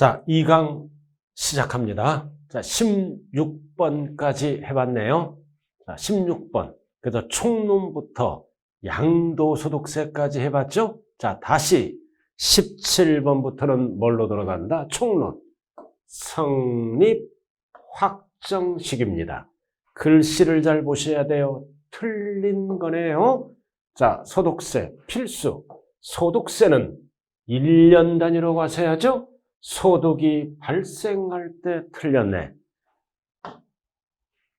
자, 2강 시작합니다. 자, 16번까지 해봤네요. 자, 16번. 그래서 총론부터 양도소득세까지 해봤죠? 자, 다시 17번부터는 뭘로 들어간다? 총론. 성립 확정식입니다. 글씨를 잘 보셔야 돼요. 틀린 거네요. 자, 소득세 필수. 소득세는 1년 단위로 가셔야죠. 소득이 발생할 때 틀렸네.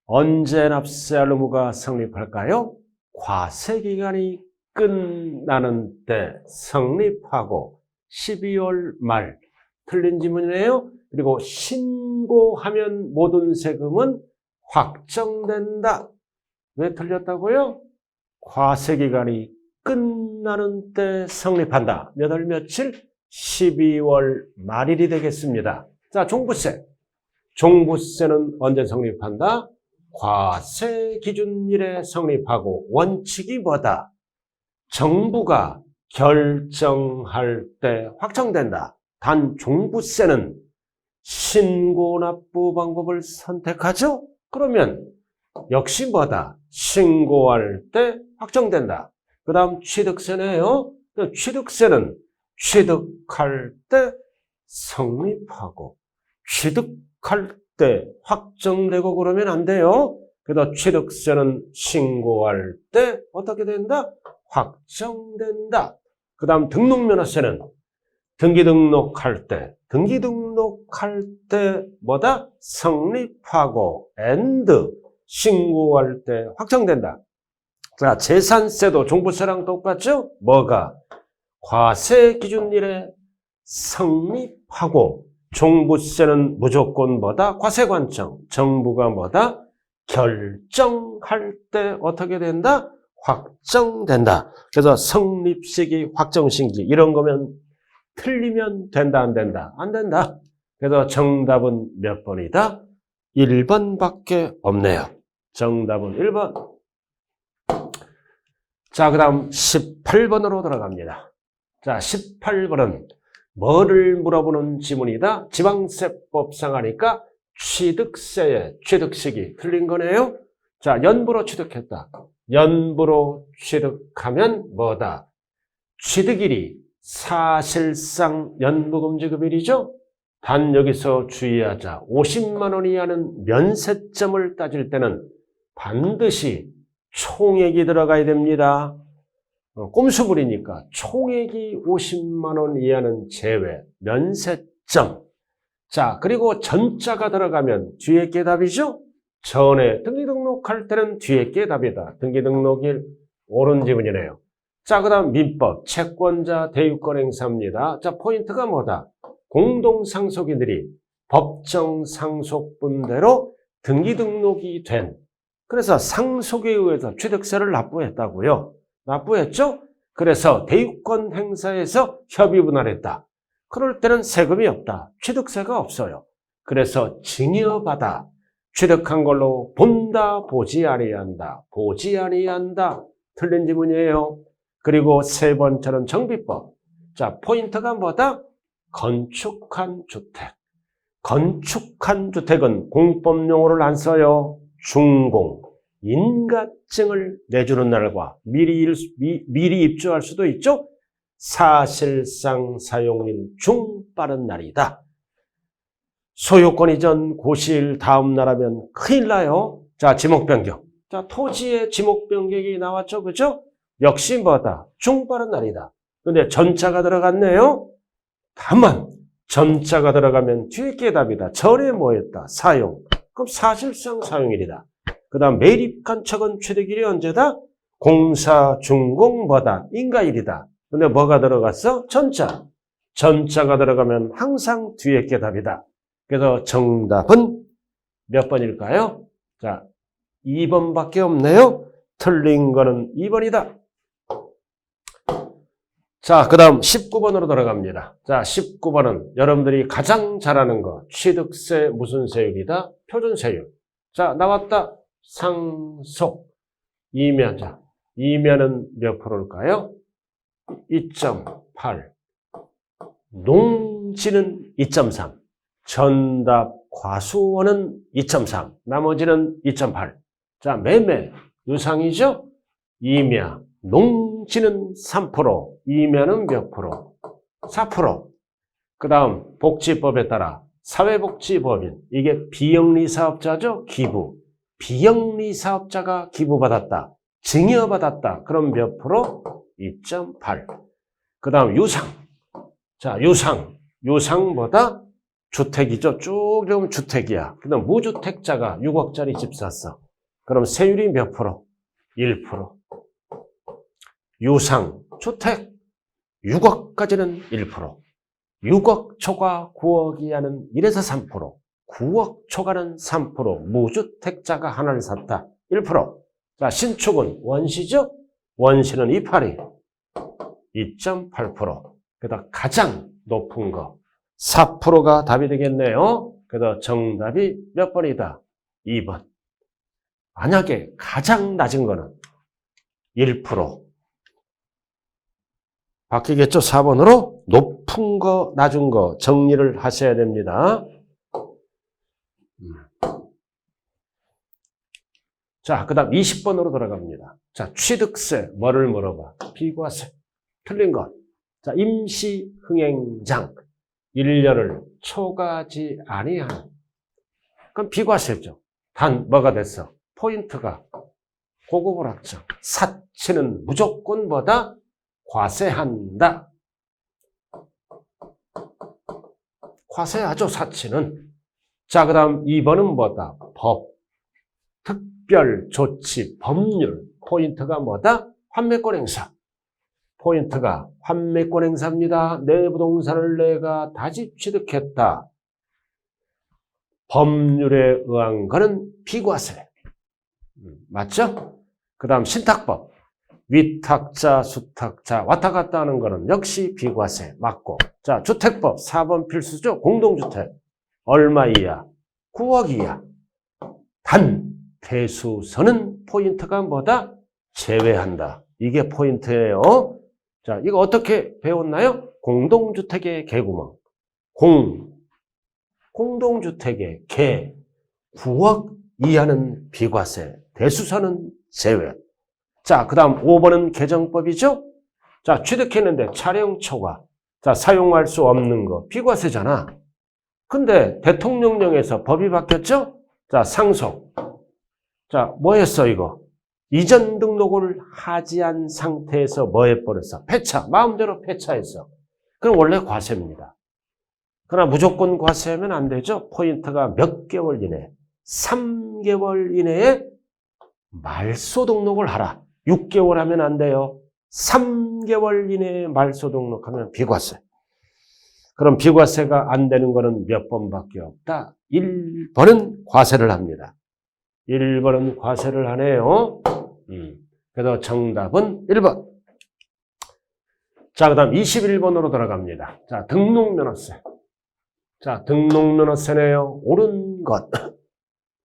언제 납세할 의무가 성립할까요? 과세기간이 끝나는 때 성립하고 12월 말. 틀린 지문이네요. 그리고 신고하면 모든 세금은 확정된다. 왜 틀렸다고요? 과세기간이 끝나는 때 성립한다. 몇 월 며칠? 12월 말일이 되겠습니다. 자, 종부세. 종부세는 언제 성립한다? 과세기준일에 성립하고 원칙이 뭐다? 정부가 결정할 때 확정된다. 단 종부세는 신고납부 방법을 선택하죠? 그러면 역시 뭐다? 신고할 때 확정된다. 그 다음 취득세네요. 취득세는 취득할 때 성립하고 취득할 때 확정되고 그러면 안 돼요. 그래서 취득세는 신고할 때 어떻게 된다? 확정된다. 그 다음 등록면허세는 등기등록할 때 뭐다? 성립하고 신고할 때 확정된다. 자, 재산세도 종부세랑 똑같죠? 뭐가? 과세기준일에 성립하고 종부세는 무조건 뭐다? 과세관청. 정부가 뭐다? 결정할 때 어떻게 된다? 확정된다. 그래서 성립시기, 확정시기 이런 거면 틀리면 된다, 안 된다? 안 된다. 그래서 정답은 몇 번이다? 1번밖에 없네요. 정답은 1번. 자, 그 다음 18번으로 들어갑니다. 자, 18번은 뭐를 물어보는 지문이다? 지방세법상 하니까 취득세의 취득시기 틀린 거네요. 자, 연부로 취득했다. 연부로 취득하면 뭐다? 취득일이 사실상 연부금지급일이죠. 단 여기서 주의하자. 50만 원 이하는 면세점을 따질 때는 반드시 총액이 들어가야 됩니다. 꼼수부리니까 총액이 50만 원 이하는 제외, 면세점. 자, 그리고 전자가 들어가면 뒤에 게 답이죠? 전에 등기등록할 때는 뒤에 게 답이다. 등기등록일 옳은 지문이네요. 자, 그 다음 민법, 채권자 대유권 행사입니다. 자, 포인트가 뭐다? 공동상속인들이 법정 상속분대로 등기등록이 된, 그래서 상속에 의해서 취득세를 납부했다고요. 납부했죠? 그래서 대유권 행사에서 협의분할했다. 그럴 때는 세금이 없다. 취득세가 없어요. 그래서 증여받아 취득한 걸로 본다, 보지 아니한다. 보지 아니한다. 틀린 지문이에요. 그리고 세 번째는 정비법. 자, 포인트가 뭐다? 건축한 주택. 건축한 주택은 공법용어를 안 써요. 중공. 인가증을 내주는 날과 미리 입주할 수도 있죠. 사실상 사용일 중 빠른 날이다. 소유권 이전 고시일 다음 날 하면 큰일 나요. 자, 지목변경. 자, 토지의 지목변경이 나왔죠. 그죠? 역시 뭐다? 중 빠른 날이다. 근데 전자가 들어갔네요. 다만 전자가 들어가면 뒤에 게 답이다. 전에 뭐 했다? 사용. 그럼 사실상 사용일이다. 그 다음 매립한 척은 취득일이 언제다? 공사, 준공, 뭐다? 인가일이다. 근데 뭐가 들어갔어? 전자. 전자가 들어가면 항상 뒤에 게 답이다. 그래서 정답은 몇 번일까요? 자, 2번밖에 없네요. 틀린 거는 2번이다. 자, 그 다음 19번으로 들어갑니다. 자, 19번은 여러분들이 가장 잘하는 거. 취득세 무슨 세율이다? 표준세율. 자, 나왔다. 상속. 이면자. 이면은 몇 프로일까요? 2.8. 농지는 2.3. 전답 과수원은 2.3. 나머지는 2.8. 자, 매매 유상이죠? 임야. 농지는 3%. 임야는 몇 프로? 4%. 그 다음 복지법에 따라 사회복지법인. 이게 비영리사업자죠? 기부. 비영리사업자가 기부받았다. 증여받았다. 그럼 몇 프로? 2.8. 그 다음 유상. 자, 유상보다 주택이죠. 쭉 이러면 주택이야. 그 다음 무주택자가 6억짜리 집 샀어. 그럼 세율이 몇 프로? 1%. 유상, 주택, 6억까지는 1%. 6억 초과 9억 이하는 1에서 3%. 9억 초과는 3%. 무주택자가 하나를 샀다. 1%. 자, 신축은 원시죠? 원시는 282. 2.8%. 그다음 가장 높은 거 4%가 답이 되겠네요. 그래서 정답이 몇 번이다? 2번. 만약에 가장 낮은 거는 1%. 바뀌겠죠? 4번으로 높은 거, 낮은 거 정리를 하셔야 됩니다. 자, 그 다음 20번으로 돌아갑니다. 자, 취득세, 뭐를 물어봐? 비과세. 틀린 것. 자, 임시 흥행장. 1년을 초과하지 아니한. 그럼 비과세죠. 단, 뭐가 됐어? 포인트가 고급을 합쳐. 사치는 무조건 뭐다? 과세한다. 과세하죠, 사치는. 자, 그 다음 2번은 뭐다? 법. 특별 조치, 법률. 포인트가 뭐다? 환매권 행사. 포인트가 환매권 행사입니다. 내 부동산을 내가 다시 취득했다. 법률에 의한 거는 비과세. 맞죠? 그 다음 신탁법. 위탁자, 수탁자 왔다 갔다 하는 거는 역시 비과세. 맞고. 자, 주택법 4번 필수죠. 공동주택. 얼마 이하? 9억 이하. 단 대수선은 포인트가 뭐다? 제외한다. 이게 포인트예요. 자, 이거 어떻게 배웠나요? 공동주택의 개구멍. 공동주택의 개. 9억 이하는 비과세. 대수선은 제외. 자, 그 다음 5번은 개정법이죠? 자, 취득했는데 촬영 초과. 자, 사용할 수 없는 거. 비과세잖아. 근데 대통령령에서 법이 바뀌었죠? 자, 상속. 자, 뭐 했어, 이거? 이전 등록을 하지 않은 상태에서 뭐 해버렸어? 폐차. 마음대로 폐차했어. 그럼 원래 과세입니다. 그러나 무조건 과세하면 안 되죠? 포인트가 몇 개월 이내, 3개월 이내에 말소 등록을 하라. 6개월 하면 안 돼요. 3개월 이내에 말소 등록하면 비과세. 그럼 비과세가 안 되는 거는 몇 번밖에 없다? 1번은 과세를 합니다. 1번은 과세를 하네요. 그래서 정답은 1번. 자, 그 다음 21번으로 돌아갑니다. 자, 등록면허세. 자, 등록면허세네요. 옳은 것.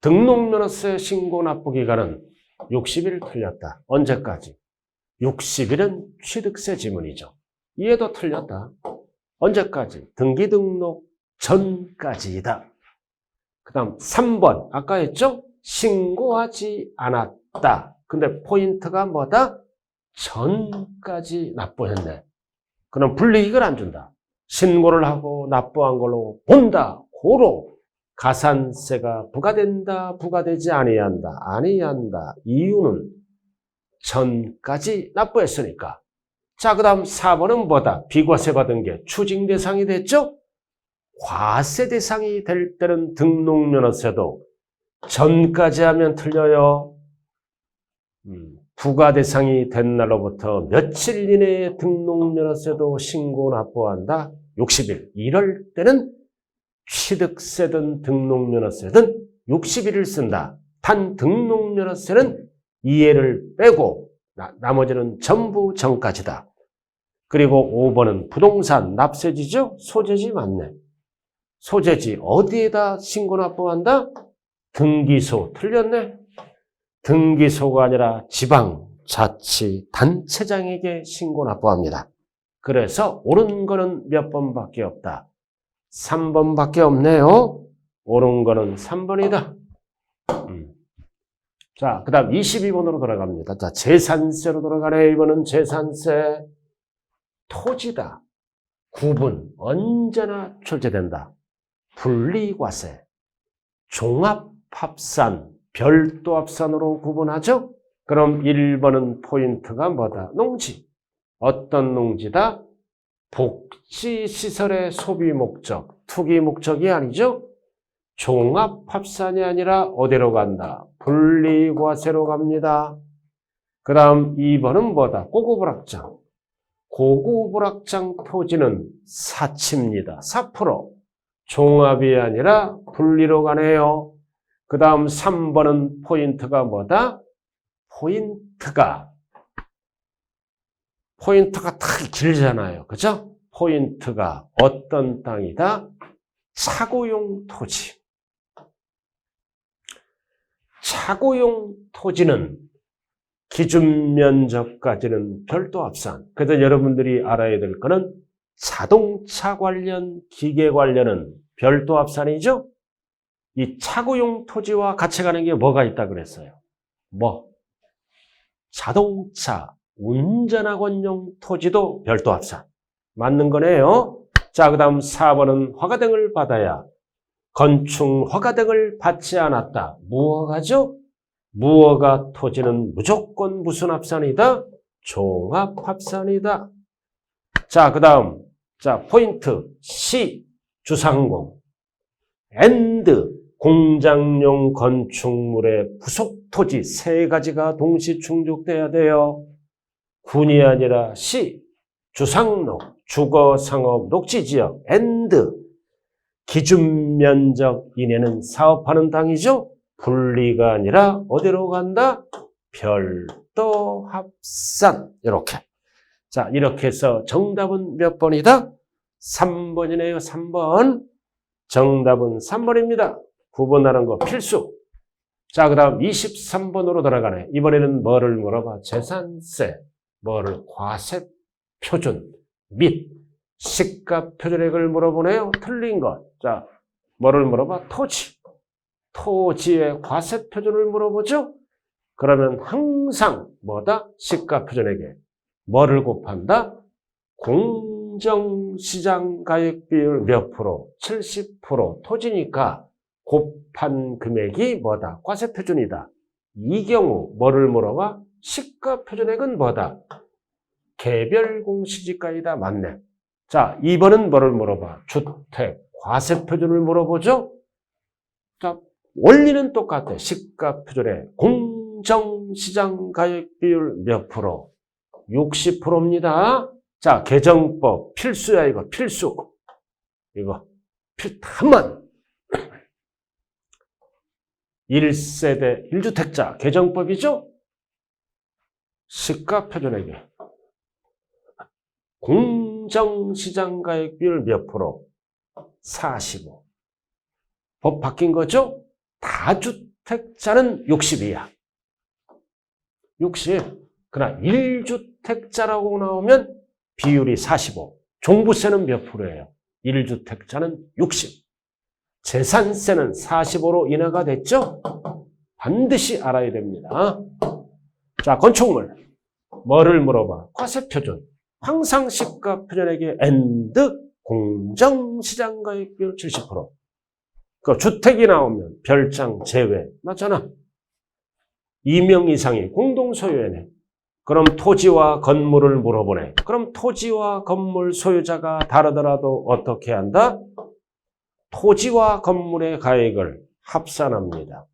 등록면허세 신고 납부 기간은 60일 틀렸다. 언제까지? 60일은 취득세 지문이죠. 이해도 틀렸다. 언제까지? 등기 등록 전까지이다. 그 다음 3번. 아까 했죠? 신고하지 않았다. 근데 포인트가 뭐다? 전까지 납부했네. 그럼 불이익을 안 준다. 신고를 하고 납부한 걸로 본다. 고로 가산세가 부과된다. 부과되지 아니한다. 아니한다. 이유는 전까지 납부했으니까. 자, 그 다음 4번은 뭐다? 비과세 받은 게 추징 대상이 됐죠? 과세 대상이 될 때는 등록면허세도 전까지 하면 틀려요. 부과 대상이 된 날로부터 며칠 이내에 등록면허세도 신고 납부한다. 60일. 이럴 때는 취득세든 등록면허세든 60일을 쓴다. 단 등록면허세는 이해를 빼고 나머지는 전부 전까지다. 그리고 5번은 부동산 납세지죠? 소재지 맞네. 소재지 어디에다 신고 납부한다? 등기소. 틀렸네. 등기소가 아니라 지방자치단체장에게 신고 납부합니다. 그래서 옳은 거는 몇 번밖에 없다. 3번밖에 없네요. 옳은 거는 3번이다. 자, 그 다음 22번으로 돌아갑니다. 자, 재산세로 돌아가네. 이번은 재산세. 토지다. 구분. 언제나 출제된다. 분리과세. 종합합산. 별도합산으로 구분하죠? 그럼 1번은 포인트가 뭐다? 농지. 어떤 농지다? 복지시설의 소비 목적. 투기 목적이 아니죠? 종합합산이 아니라 어디로 간다? 분리과세로 갑니다. 그 다음 2번은 뭐다? 고구불확장. 고구불확장 토지는 사치입니다. 4%. 종합이 아니라 분리로 가네요. 그 다음 3번은 포인트가 뭐다? 포인트가 딱 길잖아요. 그죠? 포인트가 어떤 땅이다? 차고용 토지. 차고용 토지는 기준 면적까지는 별도 합산. 그래서 여러분들이 알아야 될 거는 자동차 관련, 기계 관련은 별도 합산이죠? 이 차고용 토지와 같이 가는 게 뭐가 있다 그랬어요? 자동차, 운전학원용 토지도 별도 합산. 맞는 거네요. 자, 그 다음 4번은 허가등을 받아야 건축 허가등을 받지 않았다. 무허가죠? 무허가 토지는 무조건 무슨 합산이다? 종합합산이다. 자, 그 다음, 포인트 C, 주상공, AND, 공장용 건축물의 부속 토지 세 가지가 동시 충족돼야 돼요. 군이 아니라 C, 주상록, 주거상업, 녹지지역, AND, 기준 면적 이내는 사업하는 땅이죠? 분리가 아니라 어디로 간다? 별도 합산. 이렇게. 자, 이렇게 해서 정답은 몇 번이다? 3번이네요. 3번. 정답은 3번입니다. 구분하는 거 필수. 자, 그 다음 23번으로 돌아가네. 이번에는 뭐를 물어봐? 재산세. 뭐를? 과세표준 및 시가표준액을 물어보네요. 틀린 것. 자, 뭐를 물어봐? 토지. 토지의 과세표준을 물어보죠? 그러면 항상 뭐다? 시가표준액에 뭐를 곱한다? 공정시장가액비율 몇 프로? 70% 토지니까 곱한 금액이 뭐다? 과세표준이다. 이 경우 뭐를 물어봐? 시가표준액은 뭐다? 개별공시지가이다. 맞네. 자, 2번은 뭐를 물어봐? 주택 과세표준을 물어보죠? 자, 원리는 똑같아. 시가표준의 공정시장가액비율 몇 프로? 60%입니다. 자, 개정법 필수야. 이거 필수. 이거 한번 1세대 1주택자 개정법이죠? 시가표준액에 공정시장가액비율 몇 프로? 45. 법 바뀐 거죠? 다주택자는 60이야. 60. 그러나 1주택자라고 나오면 비율이 45. 종부세는 몇 프로예요? 1주택자는 60. 재산세는 45로 인하가 됐죠? 반드시 알아야 됩니다. 자, 건축물. 뭐를 물어봐? 과세표준. 항상 시가표준액의 AND 공정시장가액비율 70%. 그 주택이 나오면 별장 제외. 맞잖아. 2명 이상이 공동소유네. 그럼 토지와 건물을 물어보네. 그럼 토지와 건물 소유자가 다르더라도 어떻게 한다? 토지와 건물의 가액을 합산합니다.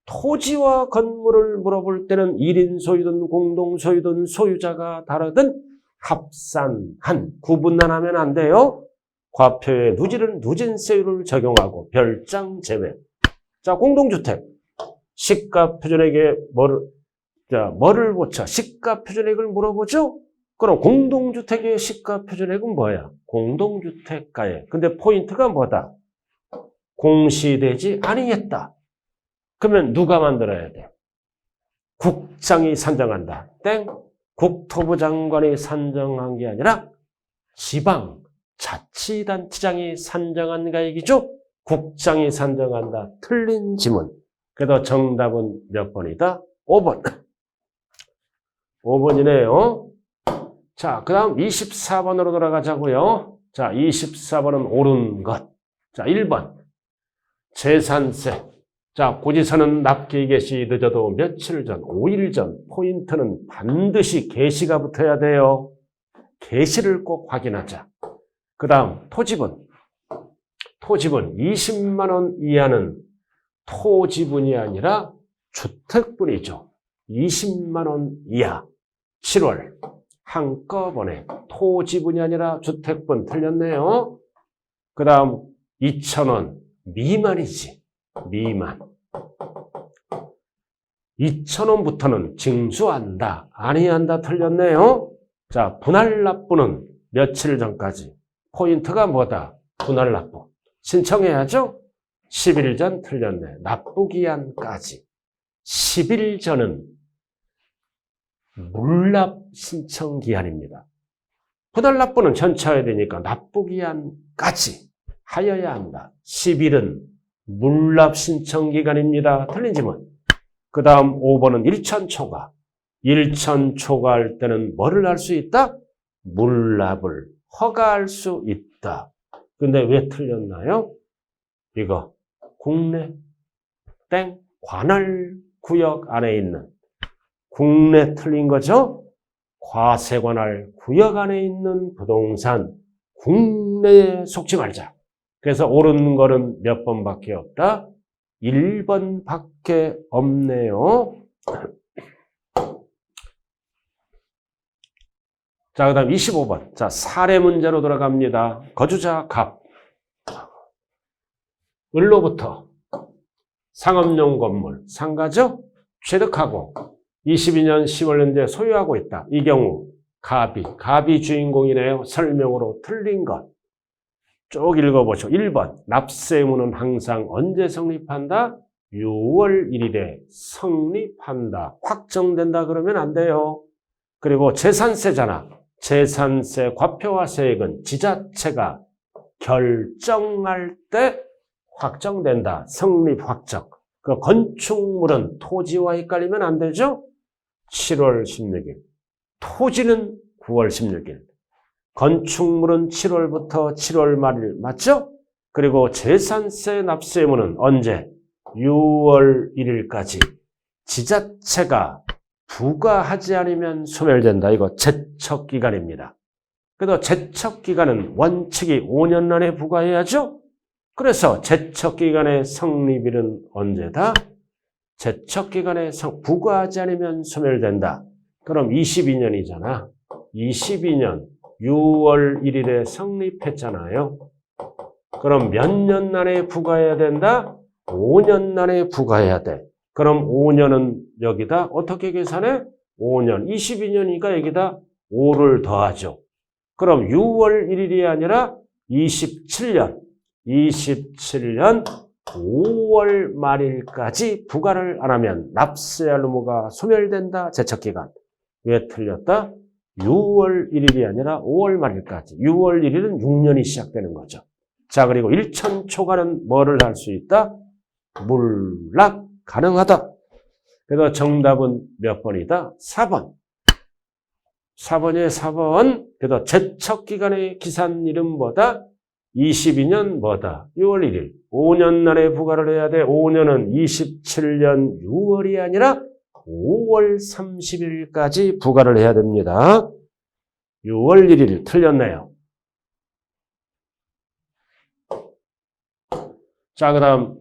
토지와 건물을 물어볼 때는 1인 소유든 공동 소유든 소유자가 다르든 합산한, 구분하면 안 돼요. 과표의 누진세율을 적용하고 별장 제외. 자, 공동주택. 시가표준액에 뭐를 붙여? 시가표준액을 물어보죠? 그럼 공동주택의 시가표준액은 뭐야? 공동주택가액. 근데 포인트가 뭐다? 공시되지 아니했다. 그러면 누가 만들어야 돼? 국장이 산정한다. 땡. 국토부 장관이 산정한 게 아니라 지방 자치단체장이 산정한가 얘기죠? 국장이 산정한다. 틀린 지문. 그래서 정답은 몇 번이다? 5번. 5번이네요. 자, 그 다음 24번으로 돌아가자고요. 자, 24번은 옳은 것. 자, 1번. 재산세. 자, 고지서는 납기 개시 늦어도 며칠 전, 5일 전, 포인트는 반드시 개시가 붙어야 돼요. 개시를 꼭 확인하자. 그 다음, 토지분. 토지분 20만 원 이하는 토지분이 아니라 주택분이죠. 20만 원 이하. 7월. 한꺼번에 토지분이 아니라 주택분 틀렸네요. 그 다음 2,000원 미만이지. 미만. 2,000원부터는 징수한다. 아니한다. 틀렸네요. 자, 분할납부는 며칠 전까지. 포인트가 뭐다? 분할납부. 신청해야죠? 10일 전 틀렸네. 납부기한까지. 10일 전은 물납 신청 기한입니다. 분할납부는 전차해야 되니까 납부기한까지 하여야 한다. 10일은 물납 신청 기간입니다. 틀린 지문. 그 다음 5번은 1천 초과. 1천 초과할 때는 뭐를 할 수 있다? 물납을 허가할 수 있다. 근데 왜 틀렸나요? 이거 국내 땡 관할 구역 안에 있는 국내 틀린 거죠? 과세관할 구역 안에 있는 부동산 국내에 속지 말자. 그래서 옳은 거는 몇 번밖에 없다? 1번밖에 없네요. 자, 그 다음 25번. 자, 사례 문제로 돌아갑니다. 거주자 갑. 을로부터 상업용 건물, 상가죠? 취득하고 22년 10월 현재 소유하고 있다. 이 경우 갑이 주인공이네요. 설명으로 틀린 것. 쭉 읽어보죠. 1번. 납세 의무는 항상 언제 성립한다? 6월 1일에 성립한다. 확정된다 그러면 안 돼요. 그리고 재산세잖아. 재산세 과표와 세액은 지자체가 결정할 때 확정된다. 성립 확정. 그 건축물은 토지와 헷갈리면 안 되죠? 7월 16일. 토지는 9월 16일. 건축물은 7월부터 7월 말일. 맞죠? 그리고 재산세 납세 의무는 언제? 6월 1일까지. 지자체가 부과하지 않으면 소멸된다. 이거 제척기간입니다. 그래서 제척기간은 원칙이 5년 안에 부과해야죠? 그래서 제척기간의 성립일은 언제다? 제척기간에 부과하지 않으면 소멸된다. 그럼 22년이잖아. 22년 6월 1일에 성립했잖아요. 그럼 몇 년 안에 부과해야 된다? 5년 안에 부과해야 돼. 그럼 5년은 여기다 어떻게 계산해? 5년. 22년이니까 여기다 5를 더하죠. 그럼 6월 1일이 아니라 27년 5월 말일까지 부과를 안 하면 납세할 의무가 소멸된다. 제척기간. 왜 틀렸다? 6월 1일이 아니라 5월 말일까지. 6월 1일은 6년이 시작되는 거죠. 자, 그리고 1천 초과는 뭐를 할 수 있다? 물납 가능하다. 그래서 정답은 몇 번이다? 4번. 4번이에요, 4번. 그래서 제척기간의 기산일은 뭐다? 22년 뭐다? 6월 1일. 5년 안에 부과를 해야 돼. 5년은 27년 6월이 아니라 5월 30일까지 부과를 해야 됩니다. 6월 1일 틀렸네요. 자, 그 다음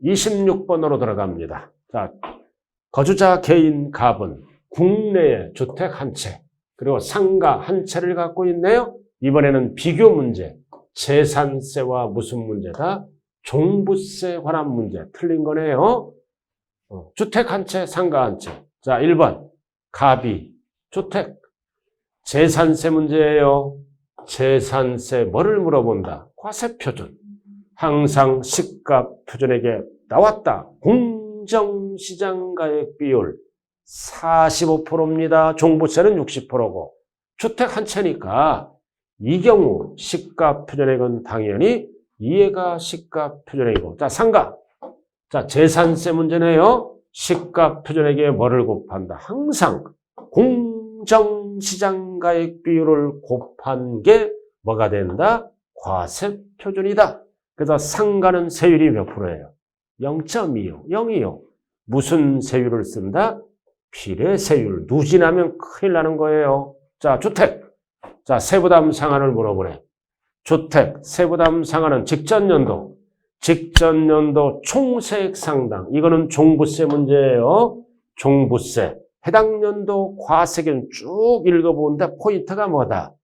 26번으로 들어갑니다. 자, 거주자 개인 갑은 국내에 주택 한 채, 그리고 상가 한 채를 갖고 있네요. 이번에는 비교 문제. 재산세와 무슨 문제다? 종부세 관한 문제. 틀린 거네요. 주택 한 채, 상가 한 채. 자, 1번. 갑이 주택. 재산세 문제예요. 재산세 뭐를 물어본다? 과세표준. 항상 시가 표준에게 나왔다. 공정시장가액 비율 45%입니다. 종부세는 60%고 주택 한 채니까 이 경우 시가 표준액은 당연히 이해가 시가 표준액이고 자 상가 자 재산세 문제네요. 시가 표준액에 뭐를 곱한다? 항상 공정시장가액 비율을 곱한 게 뭐가 된다? 과세 표준이다. 그래서 상가는 세율이 몇 프로예요? 0.25, 0이요. 무슨 세율을 쓴다? 비례세율. 누진하면 큰일 나는 거예요. 자, 주택. 자, 세부담 상한을 물어보네. 주택, 세부담 상한은 직전연도 총세액 상당. 이거는 종부세 문제예요. 종부세. 해당 연도 과세균 쭉 읽어보는데 포인트가 뭐다?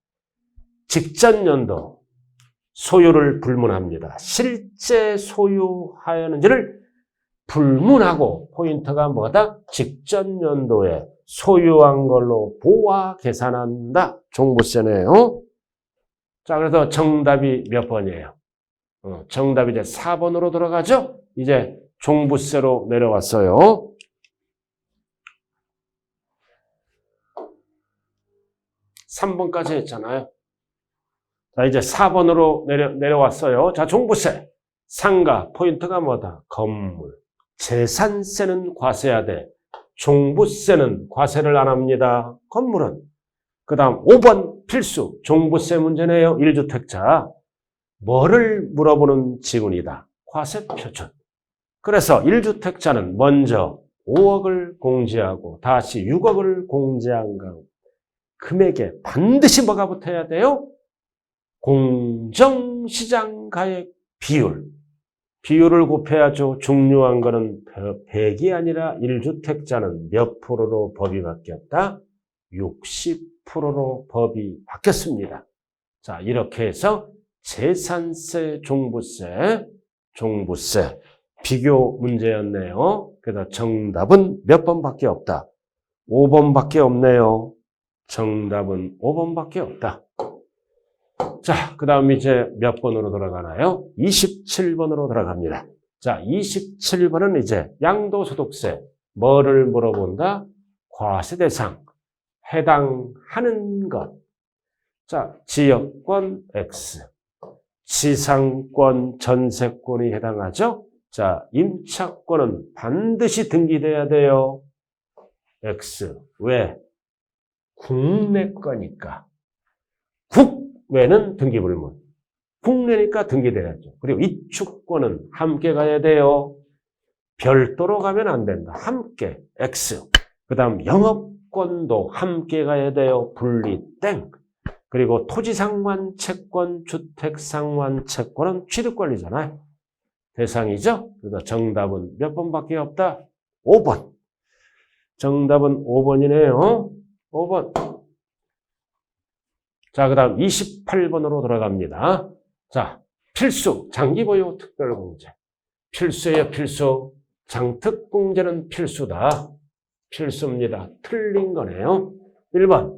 직전연도 소유를 불문합니다. 실제 소유하였는지를 불문하고 포인트가 뭐다? 직전연도에 소유한 걸로 보아 계산한다. 종부세네요. 자, 그래서 정답이 몇 번이에요? 정답이 이제 4번으로 들어가죠? 이제 종부세로 내려왔어요. (3번까지) 했잖아요. 자, 이제 4번으로 내려왔어요. 자, 종부세. 상가. 포인트가 뭐다? 건물. 재산세는 과세해야 돼. 종부세는 과세를 안 합니다. 건물은. 그 다음 5번 필수. 종부세 문제네요. 1주택자. 뭐를 물어보는 지문이다? 과세 표준. 그래서 1주택자는 먼저 5억을 공제하고 다시 6억을 공제한 금액에 반드시 뭐가 붙어야 돼요? 공정시장가액 비율. 비율을 곱해야죠. 중요한 거는 100이 아니라 1주택자는 몇 프로로 법이 바뀌었다? 60%로 법이 바뀌었습니다. 자, 이렇게 해서 재산세, 종부세 비교 문제였네요. 그래서 정답은 몇 번밖에 없다? 5번밖에 없네요. 정답은 5번밖에 없다. 자, 그 다음 이제 몇 번으로 돌아가나요? 27번으로 돌아갑니다. 자, 27번은 이제 양도소득세. 뭐를 물어본다? 과세 대상. 해당하는 것. 자, 지역권 X. 지상권, 전세권이 해당하죠? 자, 임차권은 반드시 등기돼야 돼요. X. 왜? 국내 거니까. 국외는 등기불문. 국내니까 등기돼야죠. 그리고 이축권은 함께 가야 돼요. 별도로 가면 안 된다. 함께. X. 그 다음 영업권도 함께 가야 돼요. 분리 땡. 그리고 토지상환 채권, 주택상환 채권은 취득권이잖아요. 대상이죠. 그래서 정답은 몇 번밖에 없다? 5번. 정답은 5번이네요. 5번. 자, 그 다음 28번으로 돌아갑니다. 자, 필수, 장기보유 특별공제. 필수예요, 필수. 장특공제는 필수다. 필수입니다. 틀린 거네요. 1번,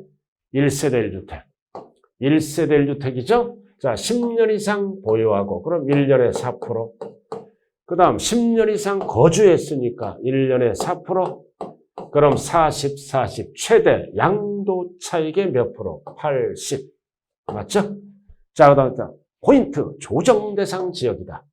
1세대 1주택. 1세대 1주택이죠? 자, 10년 이상 보유하고, 그럼 1년에 4%. 그 다음 10년 이상 거주했으니까 1년에 4%. 그럼 40, 40. 최대 양도 차익의 몇 프로? 80. 맞죠? 자, 그 다음 포인트. 조정 대상 지역이다.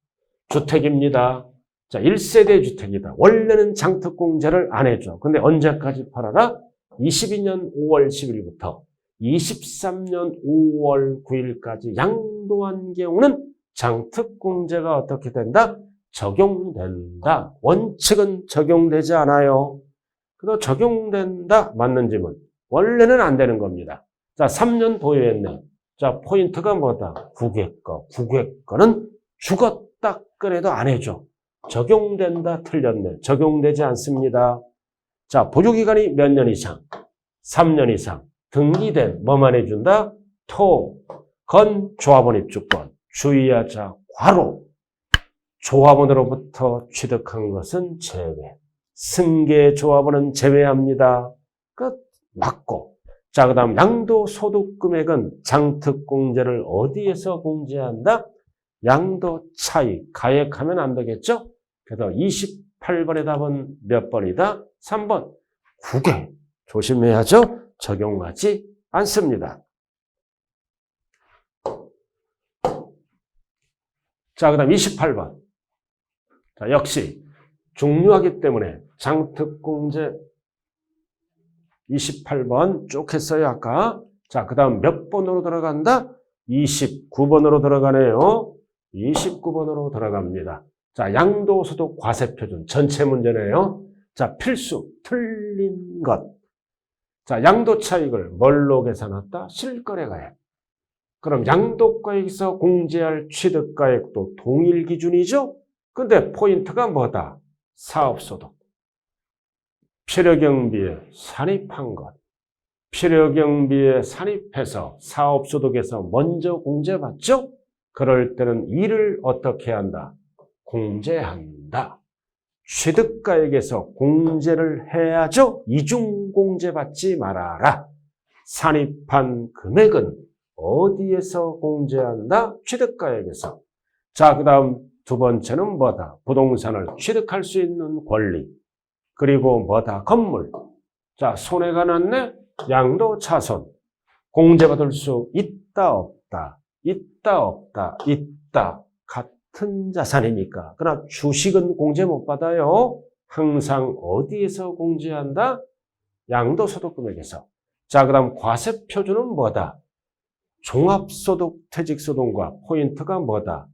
주택입니다. 자, 1세대 주택이다. 원래는 장특공제를 안 해줘. 근데 언제까지 팔아라? 22년 5월 10일부터 23년 5월 9일까지 양도한 경우는 장특공제가 어떻게 된다? 적용된다. 원칙은 적용되지 않아요. 그래도 적용된다. 맞는 질문. 원래는 안 되는 겁니다. 자, 3년 보유했네. 자, 포인트가 뭐다? 국외거. 국외거는 죽었다 그래도 안 해줘. 적용된다. 틀렸네. 적용되지 않습니다. 자, 보유기간이 몇 년 이상? 3년 이상. 등기된 뭐만 해준다? 토, 건, 조합원 입주권. 주의하자. 괄호. 조합원으로부터 취득한 것은 제외. 승계 조합원은 제외합니다. 끝. 맞고. 자, 그 다음 양도소득금액은 장특공제를 어디에서 공제한다? 양도차익. 가액하면 안 되겠죠? 그래서 28번의 답은 몇 번이다? 3번. 국외. 조심해야죠. 적용하지 않습니다. 자, 그 다음 28번. 자, 역시 중요하기 때문에 장특공제 28번 쭉 했어요, 아까. 자, 그 다음 몇 번으로 들어간다? 29번으로 들어가네요. 29번으로 들어갑니다. 자, 양도소득 과세표준 전체 문제네요. 자, 필수 틀린 것. 자, 양도차익을 뭘로 계산했다? 실거래가액. 그럼 양도가액에서 공제할 취득가액도 동일 기준이죠? 근데 포인트가 뭐다? 사업소득. 필요경비에 산입한 것. 필요경비에 산입해서 사업소득에서 먼저 공제받죠? 그럴 때는 이를 어떻게 한다? 공제한다. 취득가액에서 공제를 해야죠? 이중공제받지 말아라. 산입한 금액은 어디에서 공제한다? 취득가액에서. 자, 그 다음 두 번째는 뭐다? 부동산을 취득할 수 있는 권리. 그리고 뭐다? 건물. 자, 손해가 났네? 양도 차손. 공제받을 수 있다, 없다. 있다, 없다. 있다. 같은 자산이니까. 그러나 주식은 공제 못 받아요. 항상 어디에서 공제한다? 양도소득금액에서. 자, 그 다음 과세표준은 뭐다? 종합소득, 퇴직소득과 포인트가 뭐다?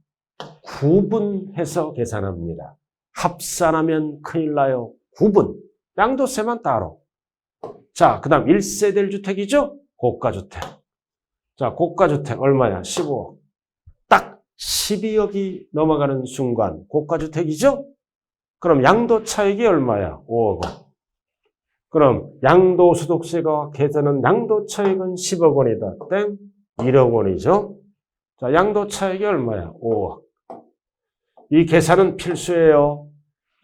구분해서 계산합니다. 합산하면 큰일 나요. 구분. 양도세만 따로. 자, 그 다음 1세대 1주택이죠? 고가주택. 자, 고가주택 얼마냐? 15억. 딱 12억이 넘어가는 순간 고가주택이죠? 그럼 양도차익이 얼마야? 5억 원. 그럼 양도소득세가 계산은 양도차익은 10억 원이다. 땡. 1억 원이죠? 자, 양도차익이 얼마야? 5억. 이 계산은 필수예요.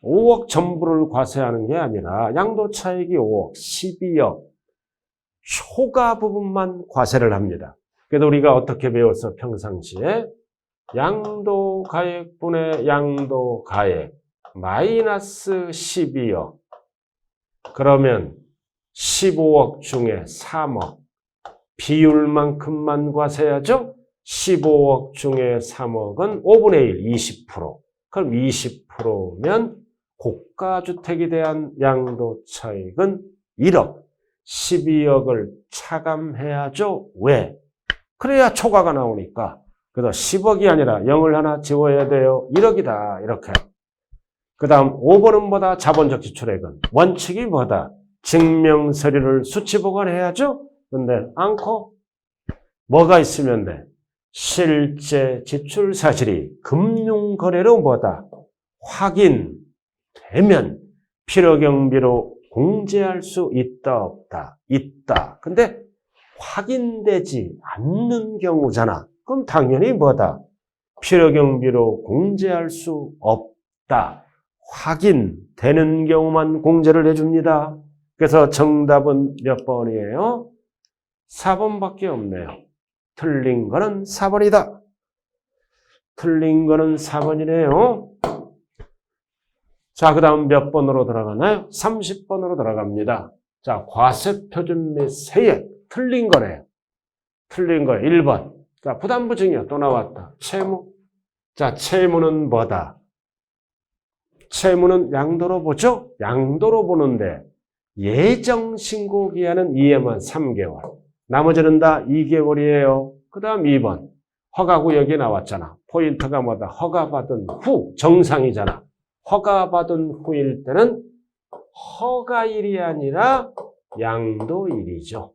5억 전부를 과세하는 게 아니라 양도차익이 5억, 12억, 초과 부분만 과세를 합니다. 그래서 우리가 어떻게 배웠어? 평상시에 양도가액분의 양도가액 마이너스 12억. 그러면 15억 중에 3억. 비율만큼만 과세하죠? 15억 중에 3억은 5분의 1, 20%. 그럼 20%면 고가주택에 대한 양도차익은 1억, 12억을 차감해야죠. 왜? 그래야 초과가 나오니까. 그래서 10억이 아니라 0을 하나 지워야 돼요. 1억이다. 이렇게. 그 다음 5번은 뭐다? 자본적 지출액은. 원칙이 뭐다? 증명서류를 수치 보관해야죠. 근데 않고 뭐가 있으면 돼? 실제 지출 사실이 금융거래로 뭐다? 확인되면 필요경비로 공제할 수 있다, 없다? 있다. 근데 확인되지 않는 경우잖아. 그럼 당연히 뭐다? 필요경비로 공제할 수 없다. 확인되는 경우만 공제를 해줍니다. 그래서 정답은 몇 번이에요? 4번밖에 없네요. 틀린 거는 4번이다. 틀린 거는 4번이네요. 자, 그 다음 몇 번으로 들어가나요? 30번으로 들어갑니다. 자, 과세표준 및 세액. 틀린 거네요. 틀린 거예요. 1번. 자, 부담부 증여 또 나왔다. 채무. 자, 채무는 뭐다? 채무는 양도로 보죠? 양도로 보는데 예정신고기한은 이해만 3개월. 나머지는 다 2개월이에요. 그 다음 2번. 허가구역이 나왔잖아. 포인트가 뭐다? 허가받은 후. 정상이잖아. 허가받은 후일 때는 허가일이 아니라 양도일이죠.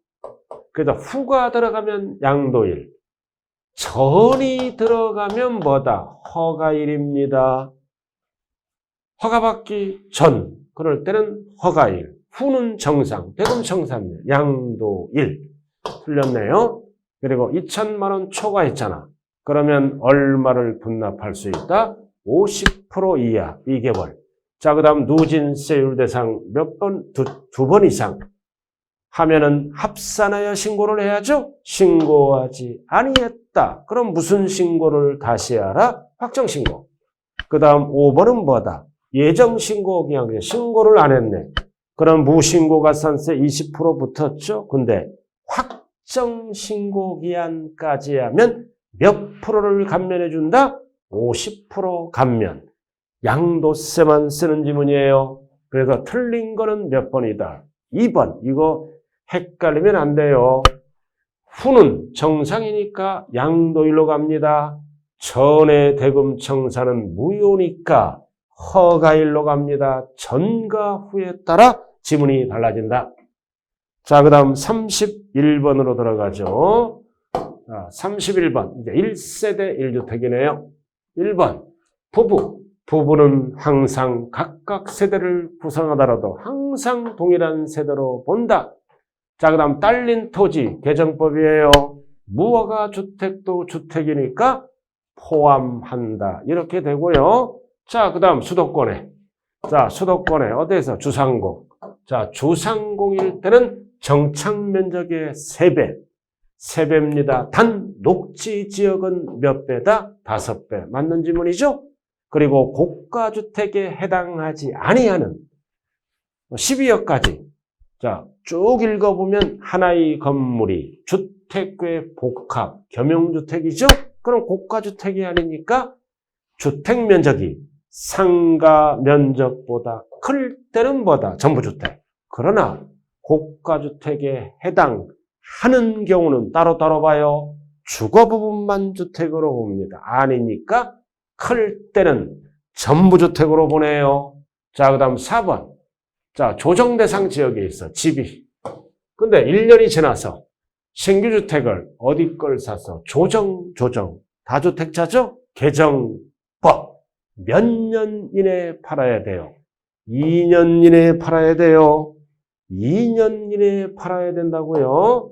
그래서 후가 들어가면 양도일. 전이 들어가면 뭐다? 허가일입니다. 허가받기 전. 그럴 때는 허가일. 후는 정상. 대금 청산일. 양도일. 틀렸네요. 그리고 2천만 원 초과했잖아. 그러면 얼마를 분납할 수 있다? 50% 이하 2개월. 자, 그 다음 누진세율 대상 몇 번? 두 번 이상 하면은 합산하여 신고를 해야죠? 신고하지 아니했다. 그럼 무슨 신고를 다시 하라? 확정신고. 그 다음 5번은 뭐다? 예정신고 기한에 신고를 안 했네. 그럼 무신고가산세 20% 붙었죠? 근데 확정신고기한까지 하면 몇 프로를 감면해 준다? 50% 감면. 양도세만 쓰는 지문이에요. 그래서 틀린 거는 몇 번이다? 2번. 이거 헷갈리면 안 돼요. 후는 정상이니까 양도일로 갑니다. 전의 대금 청산은 무효니까 허가일로 갑니다. 전과 후에 따라 지문이 달라진다. 자, 그 다음 31번으로 들어가죠. 31번. 이제 1세대 1주택이네요. 1번. 부부는 항상 각각 세대를 구성하더라도 항상 동일한 세대로 본다. 자, 그 다음 딸린 토지 개정법이에요. 무허가 주택도 주택이니까 포함한다. 이렇게 되고요. 자, 그 다음 수도권에. 자, 수도권에 어디에서? 주상공. 자, 주상공일 때는 정착 면적의 3배. 3배입니다. 단 녹지 지역은 몇 배다? 5배. 맞는 지문이죠? 그리고 고가주택에 해당하지 아니하는 12억까지. 자, 쭉 읽어보면 하나의 건물이 주택의 복합, 겸용주택이죠? 그럼 고가주택이 아니니까 주택 면적이 상가 면적보다 클 때는 뭐다? 전부주택. 그러나 고가주택에 해당하는 경우는 따로따로 봐요. 주거 부분만 주택으로 봅니다. 아니니까 클 때는 전부주택으로 보내요. 자, 그 다음 4번. 자, 조정대상 지역에 있어, 집이. 근데 1년이 지나서 신규주택을 어디 걸 사서 조정. 다주택자죠? 개정법. 몇 년 이내에 팔아야 돼요? 2년 이내에 팔아야 돼요. 2년 이내에 팔아야 된다고요?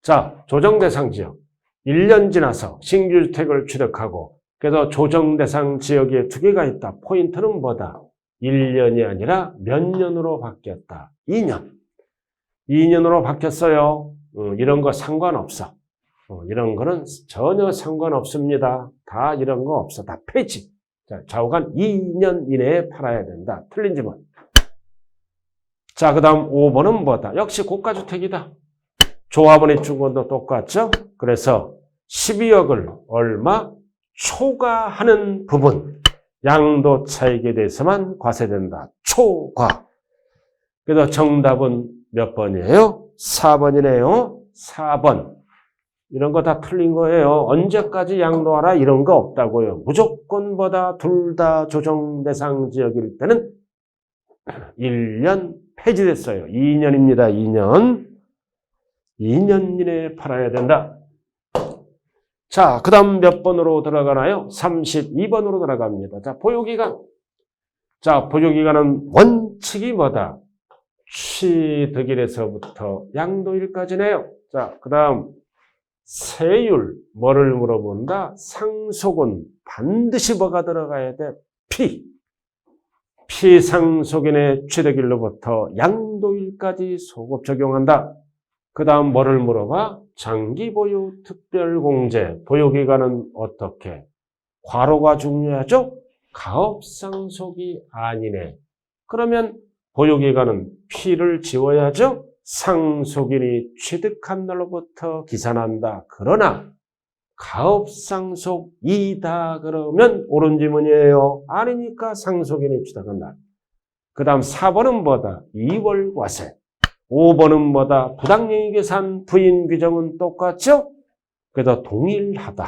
자, 조정대상 지역. 1년 지나서 신규주택을 취득하고, 그래서 조정대상 지역에 2개가 있다. 포인트는 뭐다? 1년이 아니라 몇 년으로 바뀌었다? 2년. 2년으로 바뀌었어요. 이런 거 상관없어. 이런 거는 전혀 상관없습니다. 다 이런 거 없어. 다 폐지. 자, 좌우간 2년 이내에 팔아야 된다. 틀린 지문. 자, 그 다음 5번은 뭐다? 역시 고가주택이다. 조합원이 준 것도 똑같죠? 그래서 12억을 얼마? 초과하는 부분. 양도 차익에 대해서만 과세된다. 초과. 그래서 정답은 몇 번이에요? 4번이네요. 4번. 이런 거 다 틀린 거예요. 언제까지 양도하라 이런 거 없다고요. 무조건보다 둘 다 조정 대상 지역일 때는 1년 폐지됐어요. 2년입니다. 2년. 2년 이내에 팔아야 된다. 자, 그 다음 몇 번으로 들어가나요? 32번으로 들어갑니다. 자, 보유기간. 자, 보유기간은 원칙이 뭐다? 취득일에서부터 양도일까지네요. 자, 그 다음 세율. 뭐를 물어본다? 상속은 반드시 뭐가 들어가야 돼? 피상속인의 취득일로부터 양도일까지 소급 적용한다. 그 다음 뭐를 물어봐? 장기보유 특별공제. 보유기간은 어떻게? 과로가 중요하죠? 가업상속이 아니네. 그러면 보유기간은 피를 지워야죠? 상속인이 취득한 날로부터 기산한다. 그러나 가업상속이다 그러면 옳은 지문이에요. 아니니까 상속인이 취득한 날. 그 다음 4번은 뭐다? 2월 과세. 5번은 뭐다? 부당이익계산 부인 규정은 똑같죠? 그래서 동일하다.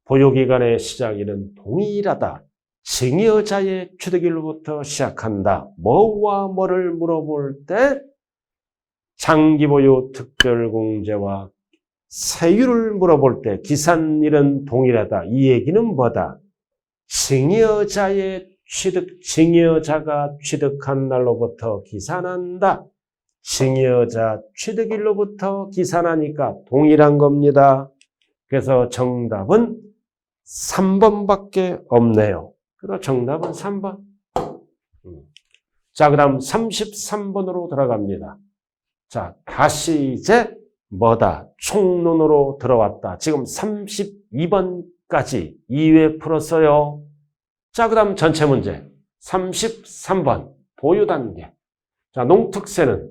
보유기간의 시작일은 동일하다. 증여자의 취득일로부터 시작한다. 뭐와 뭐를 물어볼 때 장기보유 특별공제와 세율을 물어볼 때 기산일은 동일하다. 이 얘기는 뭐다? 증여자가 취득한 날로부터 기산한다. 증여자 취득일로부터 기산하니까 동일한 겁니다. 그래서 정답은 3번밖에 없네요. 그래서 정답은 3번. 자, 그 다음 33번으로 들어갑니다. 자, 다시 이제 뭐다? 총론으로 들어왔다. 지금 32번까지 2회 풀었어요. 자, 그 다음 전체 문제. 33번. 보유 단계. 자, 농특세는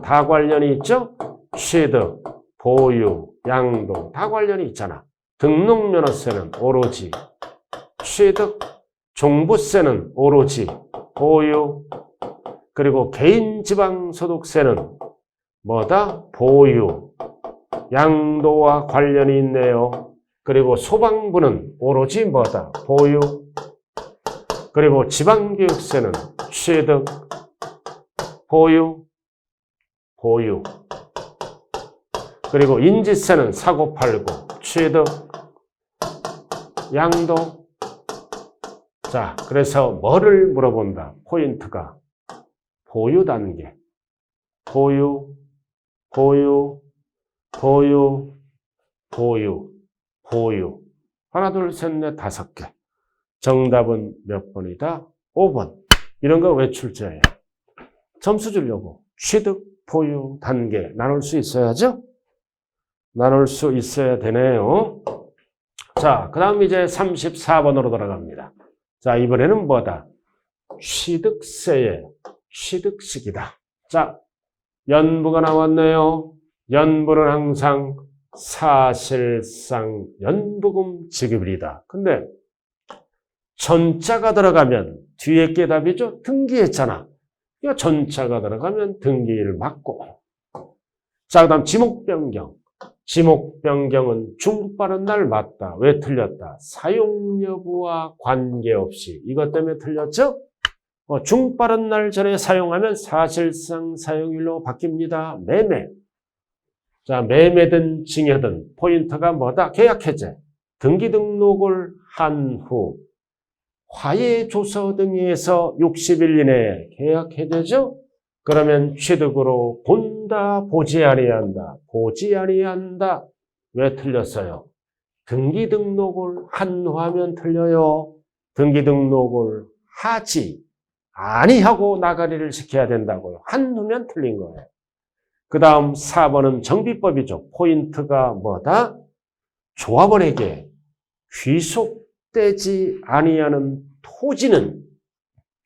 다 관련이 있죠? 취득, 보유, 양도 다 관련이 있잖아. 등록면허세는 오로지 취득, 종부세는 오로지 보유, 그리고 개인지방소득세는 뭐다? 보유, 양도와 관련이 있네요. 그리고 소방부는 오로지 뭐다? 보유, 그리고 지방교육세는 취득, 보유, 그리고 인지세는 사고팔고 취득, 양도. 자, 그래서 뭐를 물어본다? 포인트가 보유 단계. 보유. 하나, 둘, 셋, 넷, 5개. 정답은 몇 번이다? 5번. 이런 거 왜 출제해요? 점수 주려고. 취득, 보유, 단계 나눌 수 있어야죠? 나눌 수 있어야 되네요. 자, 그 다음 이제 34번으로 돌아갑니다. 자, 이번에는 뭐다? 취득세의 취득식이다. 자, 연부가 나왔네요. 연부는 항상 사실상 연부금 지급일이다. 근데 전자가 들어가면 뒤에 게 답이죠? 등기했잖아. 그러니까 전자가 들어가면 등기일 맞고. 자, 그 다음 지목변경. 지목변경은 중국발은 날 맞다. 왜 틀렸다? 사용 여부와 관계없이. 이것 때문에 틀렸죠? 중국발은 날 전에 사용하면 사실상 사용일로 바뀝니다. 매매. 자, 매매든 증여든 포인트가 뭐다? 계약해제. 등기 등록을 한 후 화해조서 등에서 60일 이내에 계약해제죠? 그러면 취득으로 본다, 보지 아니한다. 보지 아니한다. 왜 틀렸어요? 등기 등록을 한 후 하면 틀려요. 등기 등록을 하지 아니하고 나가리를 시켜야 된다고요. 한 후면 틀린 거예요. 그 다음 4번은 정비법이죠. 포인트가 뭐다? 조합원에게 귀속되지 아니하는 토지는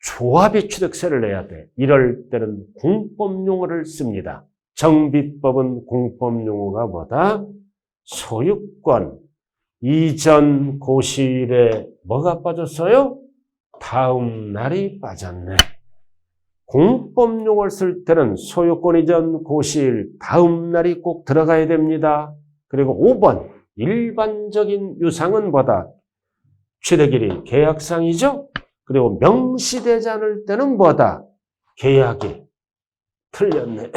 조합이 취득세를 내야 돼. 이럴 때는 공법용어를 씁니다. 정비법은 공법용어가 뭐다? 소유권, 이전 고시일에 뭐가 빠졌어요? 다음 날이 빠졌네. 공법용어를 쓸 때는 소유권 이전 고시일 다음 날이 꼭 들어가야 됩니다. 그리고 5번 일반적인 유상은 뭐다? 취득일이 계약상이죠? 그리고 명시되지 않을 때는 뭐다? 계약일. 틀렸네.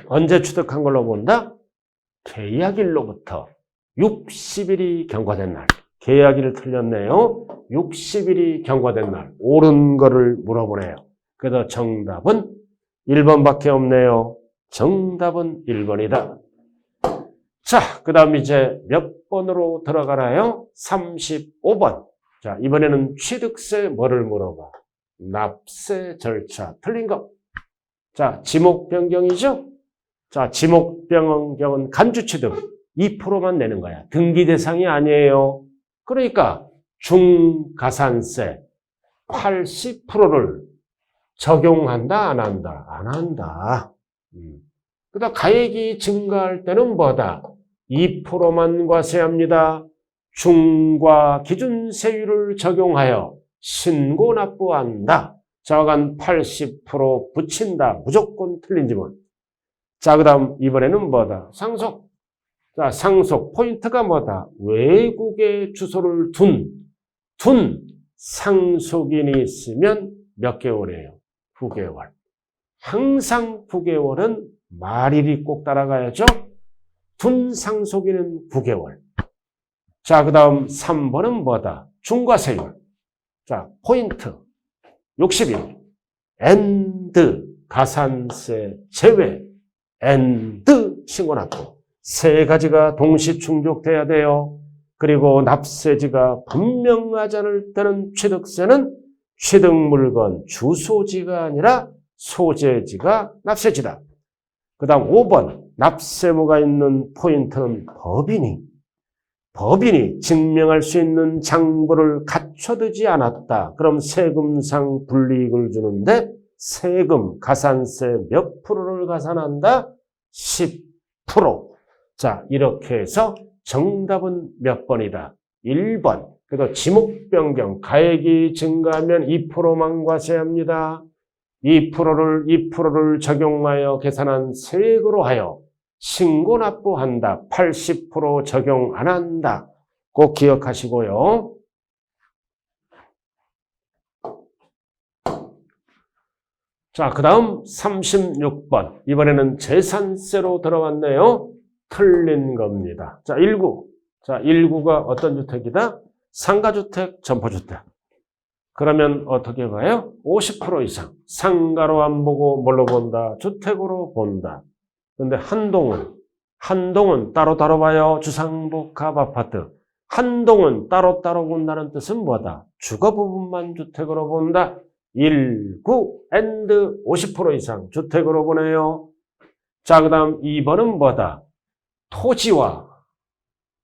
언제 취득한 걸로 본다? 계약일로부터 60일이 경과된 날. 계약일을 틀렸네요. 60일이 경과된 날. 옳은 거를 물어보네요. 그래서 정답은 1번밖에 없네요. 정답은 1번이다. 자, 그 다음 이제 몇 번으로 들어가나요? 35번. 자, 이번에는 취득세 뭐를 물어봐? 납세 절차. 틀린 거. 자, 지목 변경이죠? 자, 지목 변경은 간주취득 2%만 내는 거야. 등기 대상이 아니에요. 그러니까 중가산세 80%를 적용한다, 안 한다? 안 한다. 그다음 가액이 증가할 때는 뭐다? 2%만 과세합니다. 중과 기준세율을 적용하여 신고 납부한다. 자간 80% 붙인다. 무조건 틀린 지문. 자, 그 다음 이번에는 뭐다? 상속. 자, 상속 포인트가 뭐다? 외국에 주소를 둔 상속인이 있으면 몇 개월이에요? 9개월. 항상 9개월은 말일이 꼭 따라가야죠. 둔 상속인은 9개월. 자, 그 다음 3번은 뭐다? 중과세율. 자, 포인트 60일. 엔드 가산세 제외. 엔드 신고납부. 세 가지가 동시 충족돼야 돼요. 그리고 납세지가 분명하지 않을 때는 취득세는 취득물건 주소지가 아니라 소재지가 납세지다. 그 다음 5번 납세무가 있는 포인트는 법인이 법인이 증명할 수 있는 장부를 갖춰두지 않았다. 그럼 세금상 불이익을 주는데 세금, 가산세 몇 프로를 가산한다? 10%. 자, 이렇게 해서 정답은 몇 번이다? 1번. 그래서 지목 변경, 가액이 증가하면 2%만 과세합니다. 2%를 적용하여 계산한 세액으로 하여 신고 납부한다. 80% 적용 안 한다. 꼭 기억하시고요. 자, 그 다음 36번. 이번에는 재산세로 들어갔네요. 틀린 겁니다. 자, 1구. 자, 1구가 어떤 주택이다? 상가주택, 점포주택. 그러면 어떻게 봐요? 50% 이상. 상가로 안 보고 뭘로 본다? 주택으로 본다. 근데 한동은 따로따로 봐요. 주상복합 아파트. 한동은 따로따로 본다는 뜻은 뭐다? 주거 부분만 주택으로 본다. 1, 9, and 50% 이상 주택으로 보네요. 자, 그 다음 2번은 뭐다? 토지와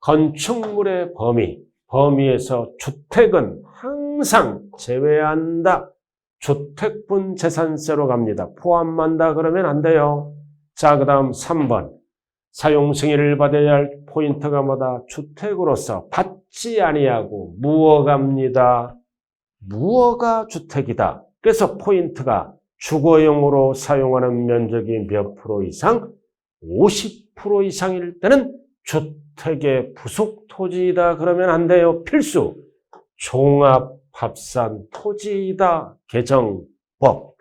건축물의 범위에서 주택은 항상 제외한다. 주택분 재산세로 갑니다. 포함한다 그러면 안 돼요. 자, 그 다음 3번. 사용승인을 받아야 할 포인트가 뭐다? 주택으로서 받지 아니하고 무허가입니다. 무허가 주택이다. 그래서 포인트가 주거용으로 사용하는 면적이 몇 프로 이상? 50% 이상일 때는 주택의 부속 토지이다. 그러면 안 돼요. 필수. 종합합산 토지이다. 개정법.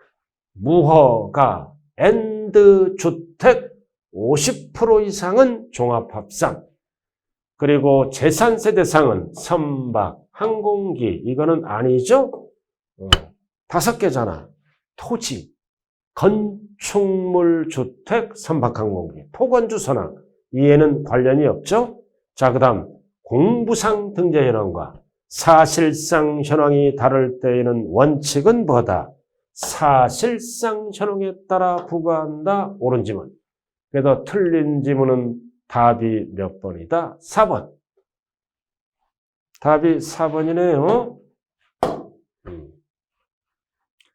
무허가 and 주택 50% 이상은 종합합산. 그리고 재산세 대상은 선박, 항공기. 이거는 아니죠? 5개잖아. 토지, 건축물, 주택, 선박, 항공기. 토건주 선항. 이에는 관련이 없죠? 자, 그 다음 공부상 등재 현황과 사실상 현황이 다를 때에는 원칙은 뭐다? 사실상 현황에 따라 부과한다. 옳은 지문. 그래서 틀린 지문은 답이 몇 번이다? 4번. 답이 4번이네요.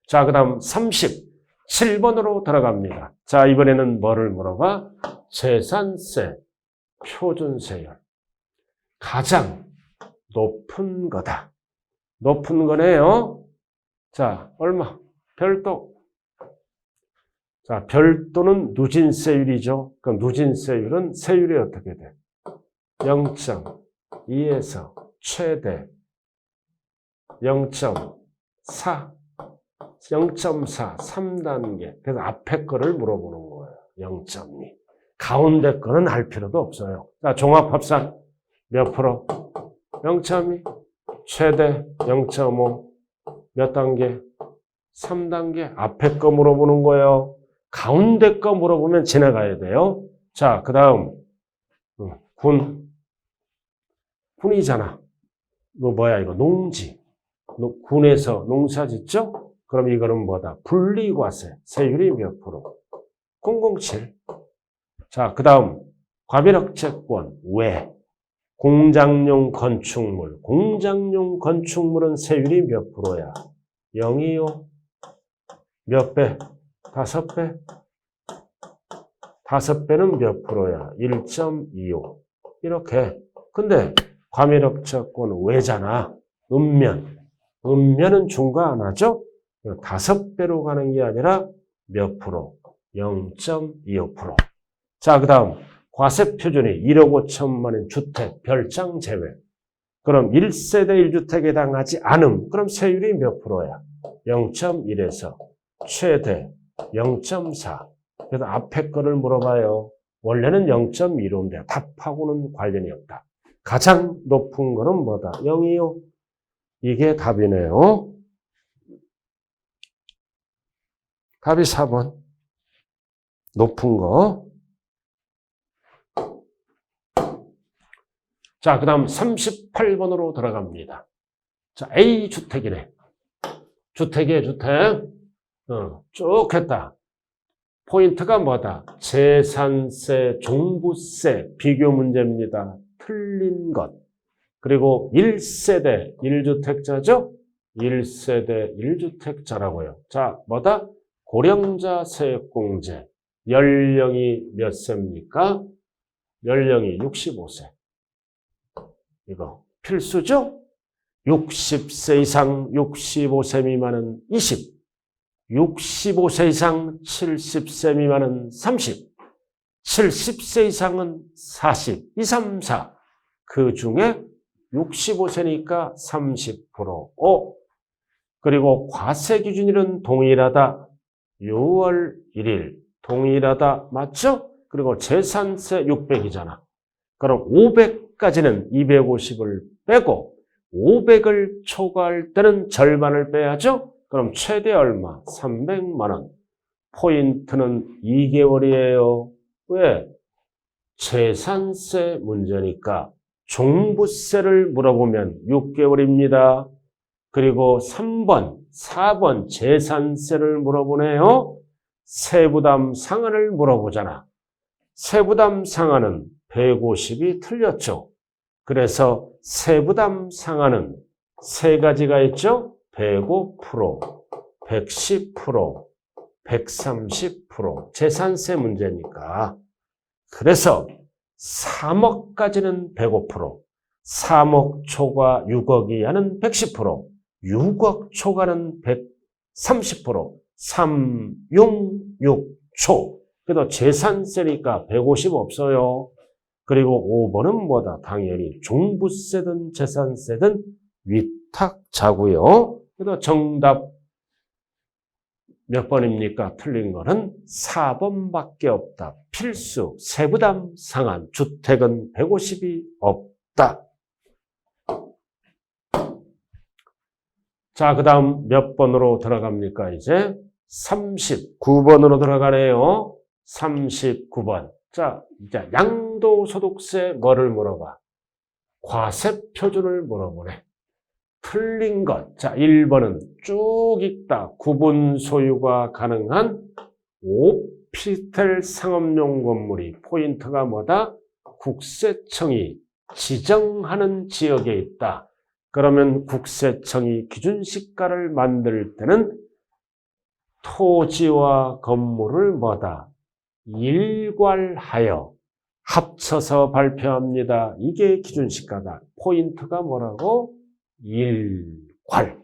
자, 그 다음 37번으로 들어갑니다. 자, 이번에는 뭐를 물어봐? 재산세, 표준세율. 가장 높은 거다. 높은 거네요. 자, 얼마? 별도. 자, 별도는 누진세율이죠. 그럼 누진세율은 세율이 어떻게 돼? 0.2에서 최대 0.4, 0.4, 3단계. 그래서 앞에 거를 물어보는 거예요. 0.2. 가운데 거는 알 필요도 없어요. 자, 종합합산 몇 프로? 0.2, 최대 0.5, 몇 단계? 3단계. 앞에 거 물어보는 거예요. 가운데 거 물어보면 지나가야 돼요. 자, 그 다음 군이잖아. 뭐야 이거? 농지. 군에서 농사 짓죠? 그럼 이거는 뭐다? 분리과세. 세율이 몇 프로? 007. 자, 그 다음 과밀억제권. 왜? 공장용 건축물. 공장용 건축물은 세율이 몇 프로야? 0.25. 몇 배? 5배? 5배는 몇 프로야? 1.25. 이렇게. 근데 과밀억제권 왜잖아? 읍면은 중과 안 하죠? 5배로 가는 게 아니라 몇 프로? 0.25%. 자, 그 다음 과세표준이 1억 5천만 원 주택 별장 제외. 그럼 1세대 1주택에 해당하지 않음. 그럼 세율이 몇 프로야? 0.1에서 최대 0.4. 그래서 앞에 거를 물어봐요. 원래는 0.15인데 답하고는 관련이 없다. 가장 높은 거는 뭐다? 0.25. 이게 답이네요. 답이 4번. 높은 거. 자, 그 다음 38번으로 들어갑니다. 자, A주택이네. 주택이에요, 주택. 쭉 했다. 포인트가 뭐다? 재산세, 종부세, 비교 문제입니다. 틀린 것. 그리고 1세대 1주택자죠? 1세대 1주택자라고요. 자, 뭐다? 고령자 세액공제. 연령이 몇 세입니까? 연령이 65세. 이거 필수죠? 60세 이상 65세 미만은 20. 65세 이상 70세 미만은 30. 70세 이상은 40. 2, 3, 4. 그 중에 65세니까 30%. 그리고 과세 기준일은 동일하다. 6월 1일. 동일하다. 맞죠? 그리고 재산세 600이잖아. 그럼 500까지는 250을 빼고 500을 초과할 때는 절반을 빼야죠? 그럼 최대 얼마? 300만 원. 포인트는 2개월이에요. 왜? 재산세 문제니까. 종부세를 물어보면 6개월입니다. 그리고 3번, 4번 재산세를 물어보네요. 세부담 상한을 물어보잖아. 세부담 상한은 150이 틀렸죠. 그래서 세부담 상한은 세 가지가 있죠. 105%, 110%, 130% 재산세 문제니까. 그래서 3억까지는 105%, 3억 초과 6억 이하는 110%, 6억 초과는 130%, 366초. 그래도 재산세니까 150 없어요. 그리고 5번은 뭐다? 당연히 종부세든 재산세든 위탁자고요. 그래서 정답 몇 번입니까? 틀린 거는 4번밖에 없다. 필수, 세부담 상한, 주택은 150이 없다. 자, 그 다음 몇 번으로 들어갑니까? 이제 39번으로 들어가네요. 39번. 자, 이제 양도소득세 뭐를 물어봐? 과세표준을 물어보네. 틀린 것. 자, 1번은 쭉 읽다. 구분 소유가 가능한 오피스텔 상업용 건물이 포인트가 뭐다? 국세청이 지정하는 지역에 있다. 그러면 국세청이 기준시가를 만들 때는 토지와 건물을 뭐다? 일괄하여 합쳐서 발표합니다. 이게 기준시가다. 포인트가 뭐라고? 일괄.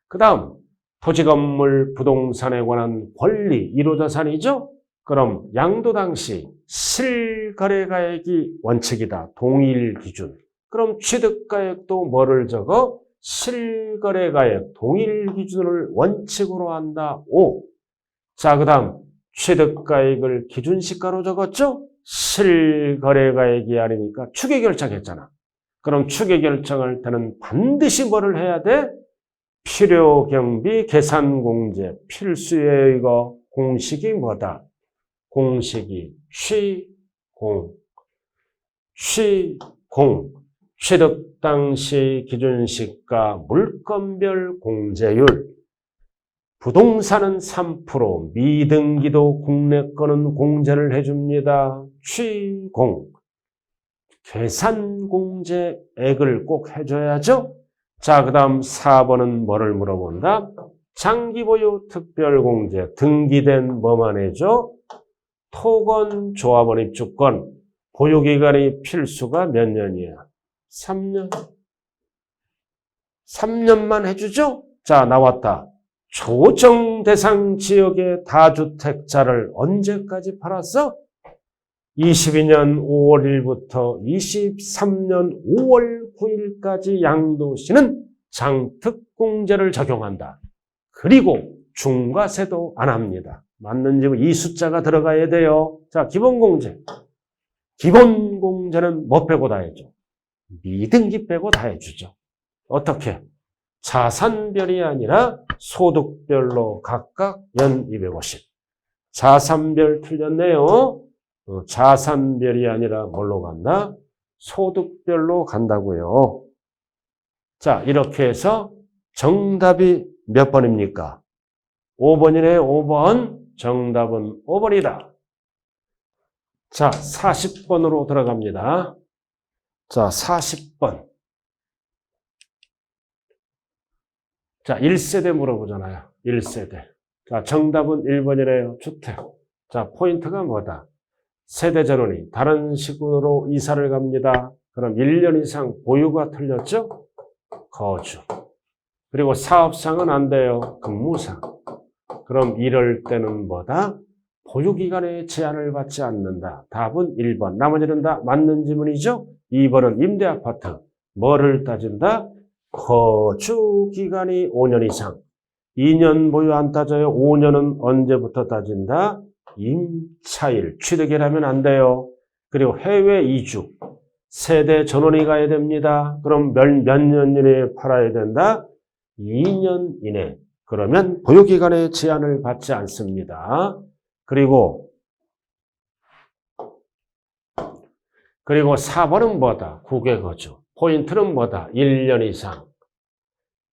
그 다음 토지, 건물, 부동산에 관한 권리, 1호자산이죠? 그럼 양도 당시 실거래가액이 원칙이다. 동일 기준. 그럼 취득가액도 뭐를 적어? 실거래가액 동일 기준을 원칙으로 한다. 5. 자, 그 다음 취득가액을 기준시가로 적었죠? 실거래가액이 아니니까 추계결정했잖아. 그럼 추계결정할 때는 반드시 뭐를 해야 돼? 필요경비 계산공제 필수예요. 이거 공식이 뭐다? 공식이 취공. 취득 당시 기준시가 물건별 공제율. 부동산은 3%, 미등기도 국내 거는 공제를 해줍니다. 취공. 계산공제액을 꼭 해줘야죠. 자, 그 다음 4번은 뭐를 물어본다? 장기보유 특별공제. 등기된 뭐만 해줘? 토건, 조합원 입주권. 보유기간이 필수가 몇 년이야? 3년. 3년만 해주죠? 자, 나왔다. 조정 대상 지역의 다주택자를 언제까지 팔았어? 22년 5월 1일부터 23년 5월 9일까지 양도시는 장특공제를 적용한다. 그리고 중과세도 안 합니다. 맞는지 이 숫자가 들어가야 돼요. 자, 기본공제. 기본공제는 뭐 빼고 다 해줘? 미등기 빼고 다 해주죠. 어떻게? 자산별이 아니라 소득별로 각각 연 250. 자산별 틀렸네요. 자산별이 아니라 뭘로 간다? 소득별로 간다고요. 자, 이렇게 해서 정답이 몇 번입니까? 5번이네요. 5번. 정답은 5번이다. 자, 40번으로 들어갑니다. 자, 40번. 자, 1세대 물어보잖아요. 1세대. 자, 정답은 1번이래요. 주택. 자, 포인트가 뭐다? 세대 전원이 다른 시군으로 이사를 갑니다. 그럼 1년 이상 보유가 틀렸죠? 거주. 그리고 사업상은 안 돼요. 근무상. 그럼 이럴 때는 뭐다? 보유기간에 제한을 받지 않는다. 답은 1번. 나머지는 다 맞는 지문이죠? 2번은 임대아파트. 뭐를 따진다? 거주기간이 5년 이상. 2년 보유 안 따져요. 5년은 언제부터 따진다? 임차일. 취득이라면 안 돼요. 그리고 해외 이주. 세대 전원이 가야 됩니다. 그럼 몇 년 이내에 팔아야 된다? 2년 이내. 그러면 보유기간에 제한을 받지 않습니다. 그리고 4번은 뭐다? 국외거주. 포인트는 뭐다? 1년 이상.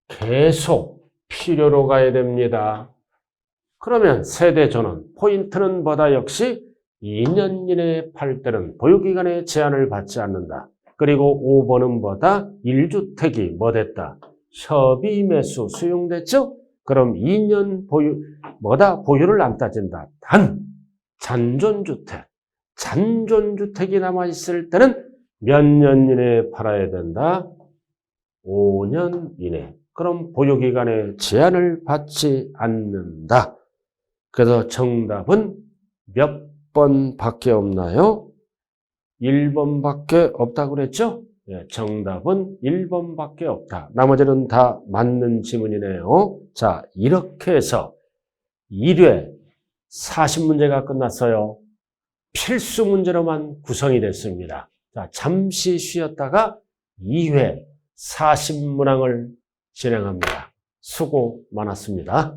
계속 필요로 가야 됩니다. 그러면 세대 전원. 포인트는 뭐다? 역시 2년 이내에 팔 때는 보유기간에 제한을 받지 않는다. 그리고 5번은 뭐다? 1주택이 뭐 됐다? 협의 매수 수용됐죠? 그럼 2년 보유, 뭐다? 보유를 안 따진다. 단, 잔존주택. 잔존주택이 남아있을 때는 몇 년 이내에 팔아야 된다? 5년 이내. 그럼 보유기간에 제한을 받지 않는다. 그래서 정답은 몇 번밖에 없나요? 1번밖에 없다고 그랬죠? 네, 정답은 1번밖에 없다. 나머지는 다 맞는 지문이네요. 자, 이렇게 해서 1회 40문제가 끝났어요. 필수 문제로만 구성이 됐습니다. 자, 잠시 쉬었다가 2회 40문항을 진행합니다. 수고 많았습니다.